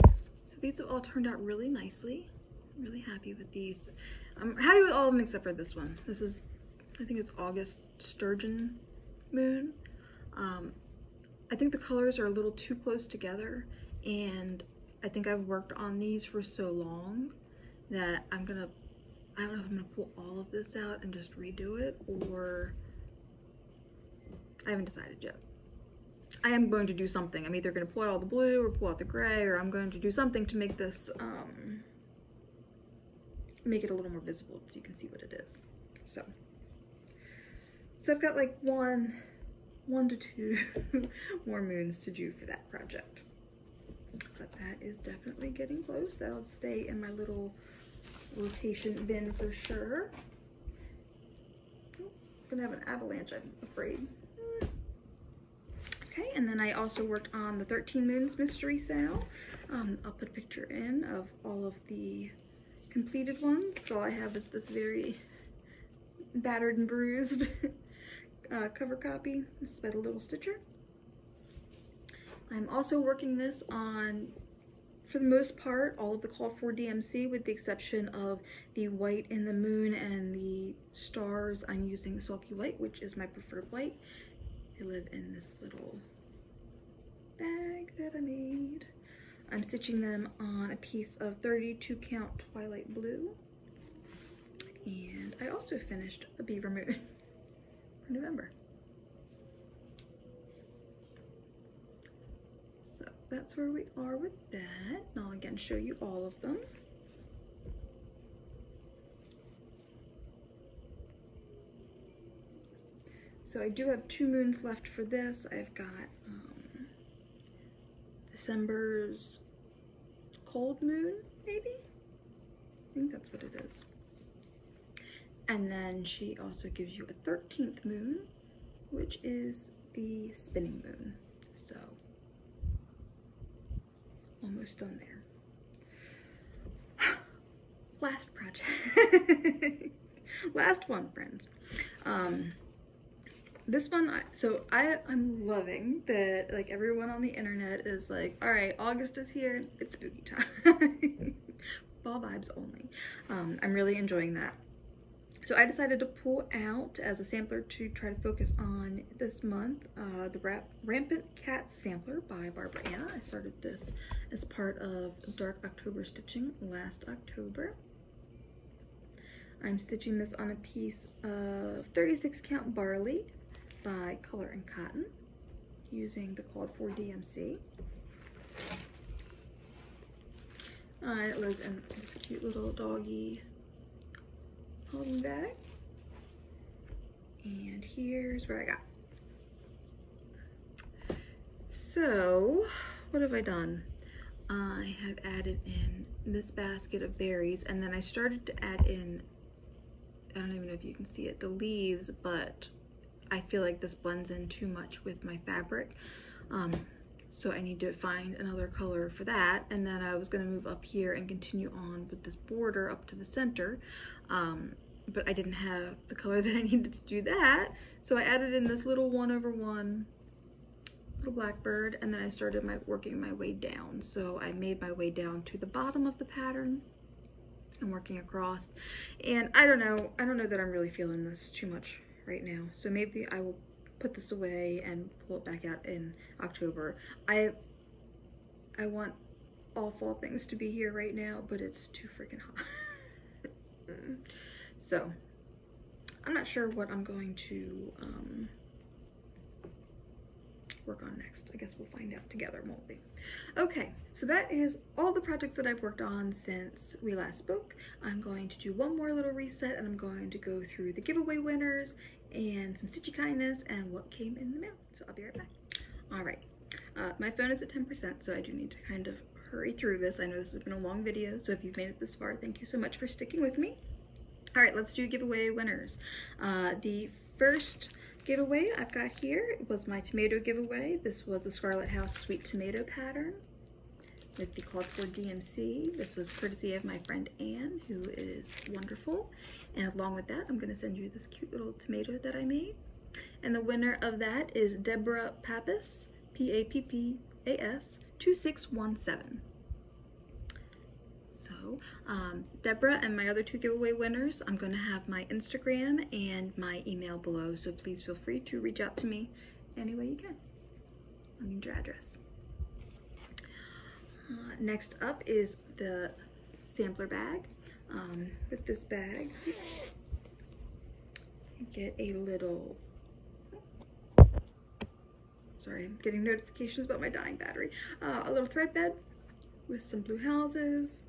So these have all turned out really nicely. I'm really happy with these. I'm happy with all of them except for this one. This is, I think it's August Sturgeon Moon. I think the colors are a little too close together, and I think I've worked on these for so long that I don't know if I'm gonna pull all of this out and just redo it, or I haven't decided yet. I am going to do something. I'm either going to pull out all the blue or pull out the gray, or I'm going to do something to make this make it a little more visible so you can see what it is. So I've got like one to 2 more moons to do for that project, but that is definitely getting close. That'll stay in my little rotation bin for sure. Oh, gonna have an avalanche, I'm afraid. Okay, and then I also worked on the 13 Moons Mystery Sale. I'll put a picture in of all of the completed ones. So all I have is this very battered and bruised cover copy. This is by the Little Stitcher. I'm also working this on, for the most part, all of the called for DMC, with the exception of the white in the moon and the stars. I'm using Sulky White, which is my preferred white. They live in this little bag that I made. I'm stitching them on a piece of 32 count Twilight Blue. And I also finished a Beaver Moon for November. So that's where we are with that. And I'll again show you all of them. So I do have 2 moons left for this. I've got December's Cold Moon, maybe? I think that's what it is. And then she also gives you a 13th moon, which is the Spinning Moon. So, almost done there. Last project. Last one, friends. This one, I'm loving that, like, everyone on the internet is like, all right, August is here, it's spooky time. Fall vibes only. I'm really enjoying that. So I decided to pull out as a sampler to try to focus on this month, the Rampant Cat Sampler by Barbara Anna. I started this as part of Dark October stitching last October. I'm stitching this on a piece of 36 count Barley by Color and Cotton using the Claude 4 DMC. It lives in this cute little doggy holding bag. And here's where I got. So, what have I done? I have added in this basket of berries, and then I started to add in, I don't even know if you can see it, the leaves, but I feel like this blends in too much with my fabric. So I need to find another color for that. And then I was gonna move up here and continue on with this border up to the center. But I didn't have the color that I needed to do that. So I added in this little 1/1 little blackbird, and then I started working my way down. So I made my way down to the bottom of the pattern and working across. And I don't know that I'm really feeling this too much right now. So maybe I will put this away and pull it back out in October. I want all fall things to be here right now, but it's too freaking hot. So I'm not sure what I'm going to work on next. I guess we'll find out together, won't we? Okay, so that is all the projects that I've worked on since we last spoke. I'm going to do one more little reset, and I'm going to go through the giveaway winners and some stitchy kindness and what came in the mail. So I'll be right back. All right, my phone is at 10%, so I do need to kind of hurry through this. I know this has been a long video, so if you've made it this far, thank you so much for sticking with me. All right, let's do giveaway winners. The first giveaway I've got here was my tomato giveaway. This was the Scarlet House Sweet Tomato pattern with the Claude 4 DMC. This was courtesy of my friend Anne, who is wonderful. And along with that, I'm gonna send you this cute little tomato that I made. And the winner of that is Deborah Pappas, Pappas 2617. So, Deborah and my other 2 giveaway winners, I'm going to have my Instagram and my email below, so please feel free to reach out to me any way you can. I need your address. Next up is the sampler bag. With this bag, you get a little, sorry, I'm getting notifications about my dying battery. A little thread bed with some blue houses,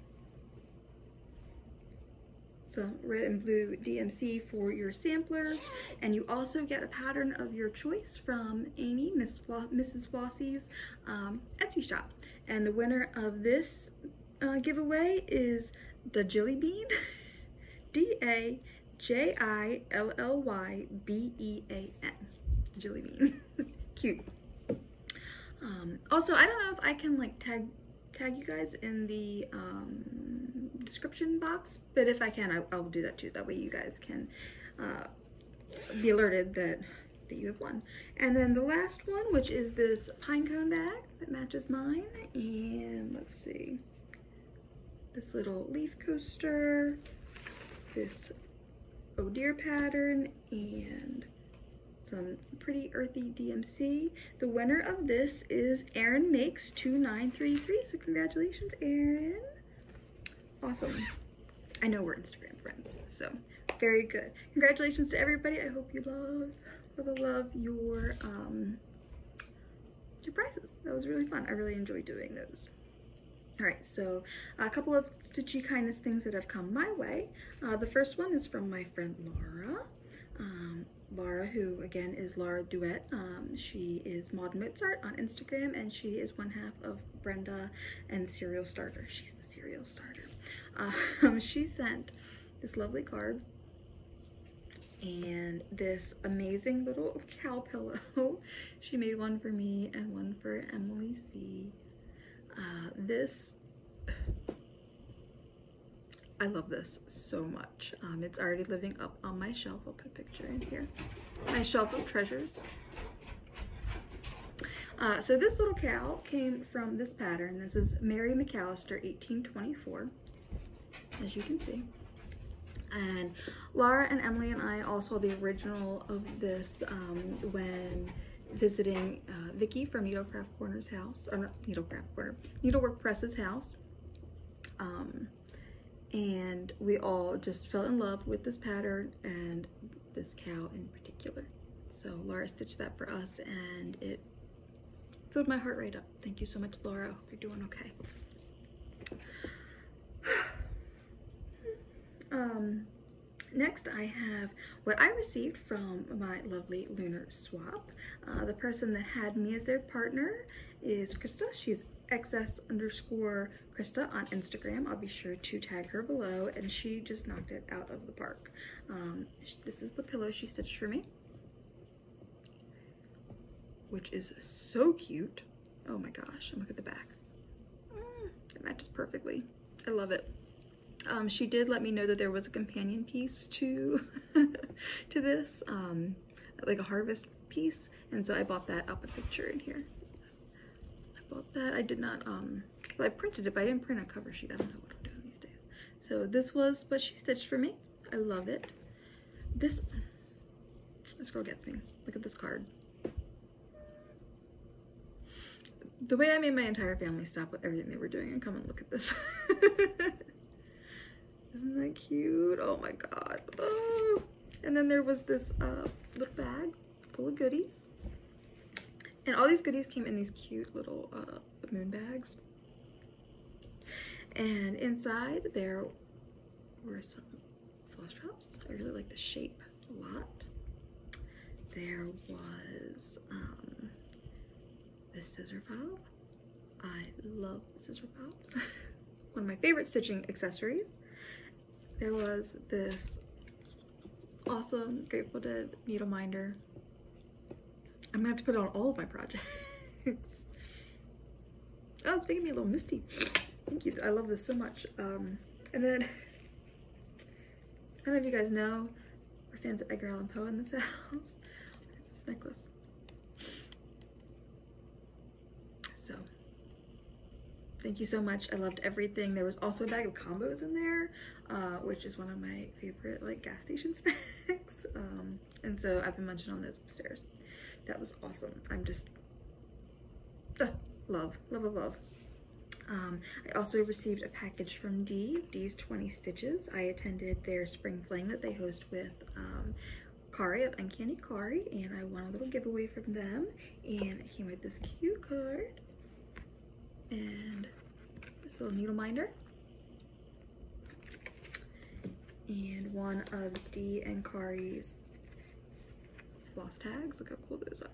some red and blue DMC for your samplers, and you also get a pattern of your choice from Amy, Mrs. Flossie's Etsy shop. And the winner of this giveaway is the Jilly Bean, DAJILLYBEAN, Jilly Bean. Cute. Also, I don't know if I can like tag you guys in the description box, but if I can, I'll do that too. That way you guys can be alerted that you have won. And then the last one, which is this pine cone bag that matches mine, and let's see, this little leaf coaster, this oh dear pattern, and some pretty earthy DMC. The winner of this is Erin Makes 2933. So congratulations, Erin. Awesome. I know we're Instagram friends, so very good. Congratulations to everybody. I hope you love your prizes. That was really fun. I really enjoyed doing those. All right, so a couple of Stitchy Kindness things that have come my way. The first one is from my friend Laura. Laura, who again is Laura Duet. She is Maud Mozart on Instagram, and she is one half of Brenda and Serial Starter. She's the Serial Starter. She sent this lovely card and this amazing little cow pillow. She made one for me and one for Emily C. I love this so much. It's already living up on my shelf. I'll put a picture in here. My shelf of treasures. So this little cow came from this pattern. This is Mary McAllister 1824, as you can see. And Laura and Emily and I all saw the original of this when visiting Vicki from Needlecraft Corner's house, or not Needlecraft Corner, Needlework Press's house. And we all just fell in love with this pattern and this cow in particular. So Laura stitched that for us, and it filled my heart right up. Thank you so much, Laura. I hope you're doing okay. Next I have what I received from my lovely Lunar Swap. The person that had me as their partner is Krista. She's XS_Krista on Instagram. I'll be sure to tag her below, and she just knocked it out of the park. This is the pillow she stitched for me, which is so cute. Oh my gosh, and look at the back. It matches perfectly. I love it. She did let me know that there was a companion piece to to this, like a harvest piece, and so I bought that. I'll put a picture in here. I bought that. I did not, well, I printed it, but I didn't print a cover sheet. I don't know what I'm doing these days. So this was what she stitched for me. I love it. This girl gets me. Look at this card. The way I made my entire family stop with everything they were doing and come and look at this. Isn't that cute? Oh my god. Oh. And then there was this little bag full of goodies. And all these goodies came in these cute little moon bags. And inside there were some floss drops. I really like the shape a lot. There was this scissor fob. I love scissor fobs. One of my favorite stitching accessories. There was this awesome Grateful Dead needle minder. I'm gonna have to put it on all of my projects. Oh, it's making me a little misty. Thank you. I love this so much. And then, I don't know if you guys know, we're fans of Edgar Allan Poe in this house. This necklace. So, thank you so much. I loved everything. There was also a bag of combos in there, which is one of my favorite like gas station snacks. And so I've been munching on those upstairs. That was awesome. I'm just love. I also received a package from D's 20 Stitches. I attended their spring fling that they host with Kari of Uncanny Kari, and I won a little giveaway from them, and it came with this cute card and this little needle minder and one of D and Kari's floss tags. Look how cool those are.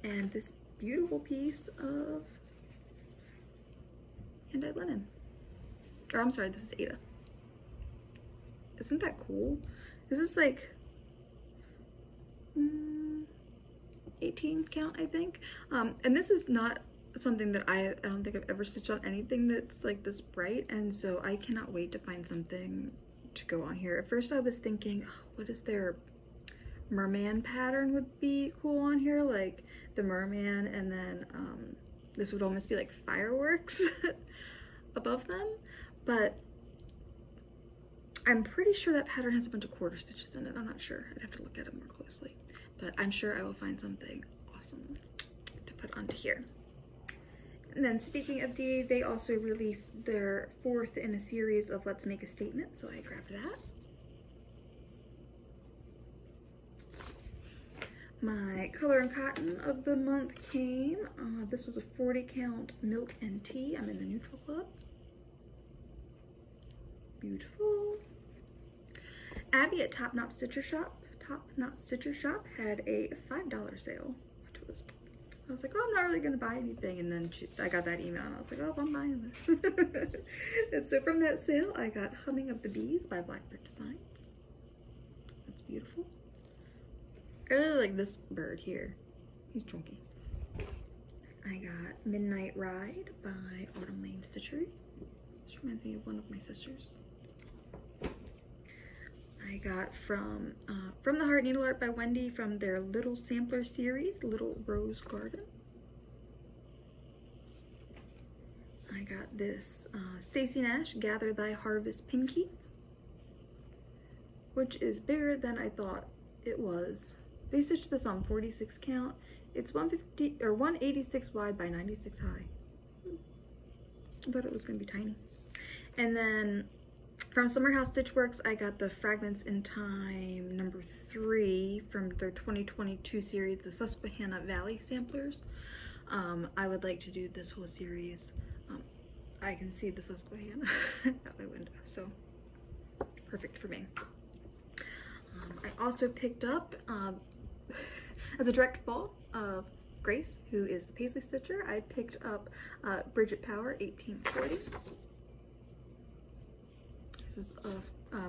And this beautiful piece of hand-dyed linen. Or I'm sorry, this is Ada. Isn't that cool? This is like 18 count, I think. And this is not something that I don't think I've ever stitched on anything that's like this bright, and so I cannot wait to find something to go on here. At first I was thinking, oh, what is their merman pattern would be cool on here, like the merman, and then this would almost be like fireworks above them, but I'm pretty sure that pattern has a bunch of quarter stitches in it. I'm not sure. I'd have to look at it more closely. But I'm sure I will find something awesome to put onto here. And then speaking of D, they also released their 4th in a series of Let's Make a Statement, so I grabbed that. My color and cotton of the month came. This was a 40 count milk and tea. I'm in the neutral club. Beautiful. Abby at Top Knot Stitcher Shop had a $5 sale, which was, I was like, oh, I'm not really gonna buy anything. And then I got that email and I was like, oh, I'm buying this. And so from that sale, I got Humming of the Bees by Blackbird Designs. That's beautiful. I really like this bird here. He's chunky. I got Midnight Ride by Autumn Lane Stitchery. This reminds me of one of my sisters. I got from the Heart Needle Art by Wendy from their Little Sampler series, Little Rose Garden. I got this Stacy Nash Gather Thy Harvest Pinky, which is bigger than I thought it was. They stitched this on 46 count. It's 186 wide by 96 high. I thought it was gonna be tiny. And then from Summer House Stitch Works, I got the Fragments in Time number 3 from their 2022 series, the Susquehanna Valley Samplers. I would like to do this whole series. I can see the Susquehanna out my window, so perfect for me. I also picked up, as a direct fall of Grace, who is the Paisley Stitcher, I picked up Bridget Power 1840. This is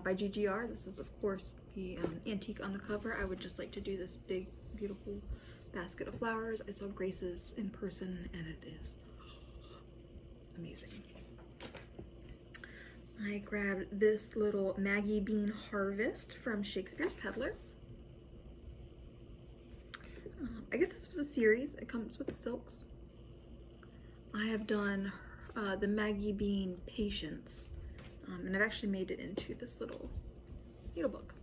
by GGR. This is, of course, the antique on the cover. I would just like to do this big, beautiful basket of flowers. I saw Grace's in person, and it is amazing. I grabbed this little Maggie Bean Harvest from Shakespeare's Peddler. I guess this was a series. It comes with the silks. I have done the Maggie Bean Patience. And I've actually made it into this little needle book,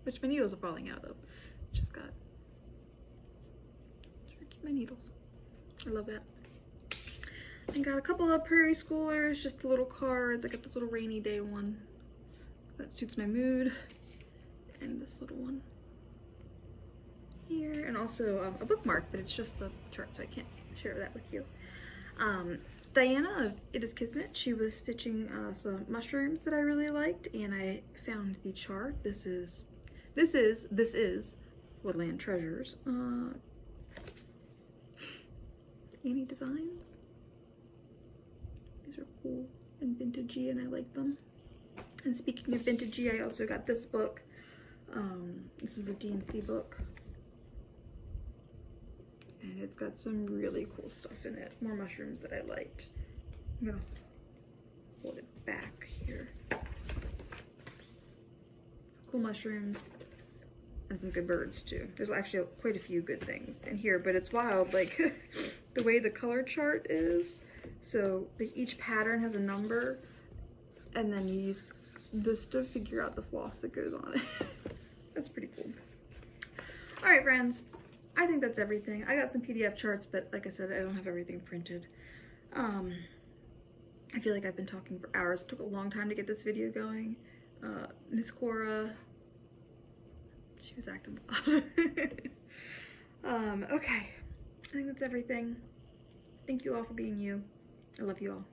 which my needles are falling out of. Just got to keep my needles. I love that. I got a couple of Prairie Schoolers, just the little cards. I got this little rainy day one that suits my mood, and this little one here, and also a bookmark, but it's just the chart, so I can't share that with you. Diana of It Is Kismet, she was stitching some mushrooms that I really liked, and I found the chart. This is Woodland Treasures. Annie Designs. These are cool and vintagey, and I like them. And speaking of vintagey, I also got this book. This is a D&C book. And it's got some really cool stuff in it. More mushrooms that I liked. I'm gonna hold it back here. Some cool mushrooms and some good birds too. There's actually quite a few good things in here, but it's wild, like the way the color chart is. So like, each pattern has a number, and then you use this to figure out the floss that goes on it. That's pretty cool. All right, friends. I think that's everything. I got some PDF charts, but like I said, I don't have everything printed. I feel like I've been talking for hours. It took a long time to get this video going. Miss Cora, she was acting okay, I think that's everything. Thank you all for being you. I love you all.